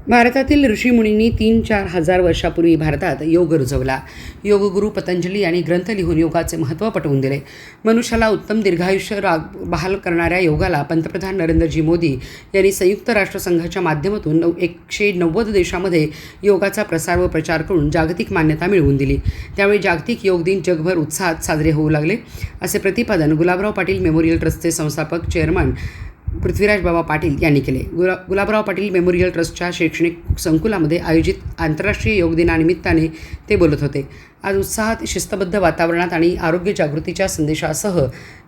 भारतातील ऋषीमुनींनी 3-4 हजार वर्षापूर्वी भारतात योग रुजवला. योगगुरू पतंजली यांनी ग्रंथ लिहून योगाचे महत्त्व पटवून दिले. मनुष्याला उत्तम दीर्घायुष्य बहाल करणाऱ्या योगाला पंतप्रधान नरेंद्रजी मोदी यांनी संयुक्त राष्ट्रसंघाच्या माध्यमातून 190 देशामध्ये योगाचा प्रसार व प्रचार करून जागतिक मान्यता मिळवून दिली. त्यावेळी जागतिक योग दिन जगभर उत्साहात साजरे होऊ लागले, असे प्रतिपादन गुलाबराव पाटील मेमोरियल ट्रस्टचे संस्थापक चेअरमन पृथ्वीराज बाबा पाटील यांनी केले. गुलाबराव पाटील मेमोरियल ट्रस्टच्या शैक्षणिक संकुलामध्ये आयोजित आंतरराष्ट्रीय योग दिनानिमित्ताने ते बोलत होते. आज उत्साहात, शिस्तबद्ध वातावरणात आणि आरोग्य जागृतीच्या संदेशासह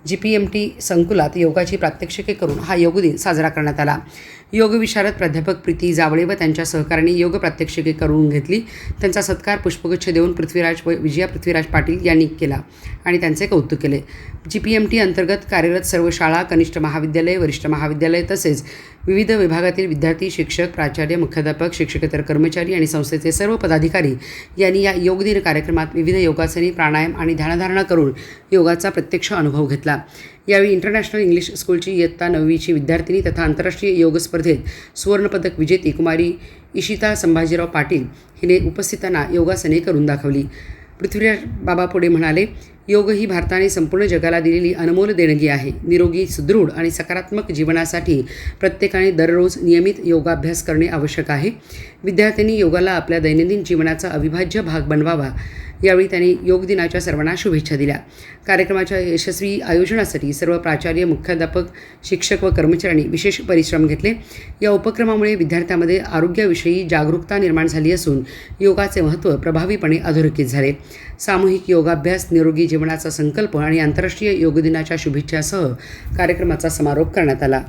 GPMT संकुलात योगाची प्रात्यक्षिके करून हा योग दिन साजरा करण्यात आला. योग विशारद प्राध्यापक प्रीती जावळे व त्यांच्या सहकाऱ्यांनी योग प्रात्यक्षिके करून घेतली. त्यांचा सत्कार पुष्पगुच्छ देऊन विजया पृथ्वीराज पाटील यांनी केला आणि त्यांचे कौतुक केले. GPMT अंतर्गत कार्यरत सर्व शाळा, कनिष्ठ महाविद्यालय, वरिष्ठ महाविद्यालय तसेच विविध विभागातील विद्यार्थी, शिक्षक, प्राचार्य, मुख्याध्यापक, शिक्षकेतर कर्मचारी आणि संस्थेचे सर्व पदाधिकारी यांनी या योग दिन कार्यक्रमात विविध योगासने, प्राणायाम आणि ध्यानधारणा करून योगाचा प्रत्यक्ष अनुभव घेतला. यावेळी इंटरनॅशनल इंग्लिश स्कूलची इयत्ता 9वीची विद्यार्थिनी तथा आंतरराष्ट्रीय योग स्पर्धेत सुवर्णपदक विजेती कुमारी इशिता संभाजीराव पाटील हिने उपस्थितांना योगासने करून दाखवली. पृथ्वीराज बाबा पुढे म्हणाले, योग ही भारताने संपूर्ण जगाला दिलेली अनमोल देणगी आहे. निरोगी, सुदृढ आणि सकारात्मक जीवनासाठी प्रत्येकाने दररोज नियमित योगाभ्यास करणे आवश्यक आहे. विद्यार्थ्यांनी योगाला आपल्या दैनंदिन जीवनाचा अविभाज्य भाग बनवावा. यावेळी त्यांनी योग दिनाच्या सर्वांना शुभेच्छा दिल्या. कार्यक्रमाच्या यशस्वी आयोजनासाठी सर्व प्राचार्य, मुख्याध्यापक, शिक्षक व कर्मचाऱ्यांनी विशेष परिश्रम घेतले. या उपक्रमामुळे विद्यार्थ्यांमध्ये आरोग्याविषयी जागरूकता निर्माण झाली असून योगाचे महत्त्व प्रभावीपणे अधोरेखित झाले. सामूहिक योगाभ्यास, निरोगी जीवनाचा संकल्प आणि आंतरराष्ट्रीय योग दिनाच्या शुभेच्छासह कार्यक्रमाचा समारोप करण्यात आला.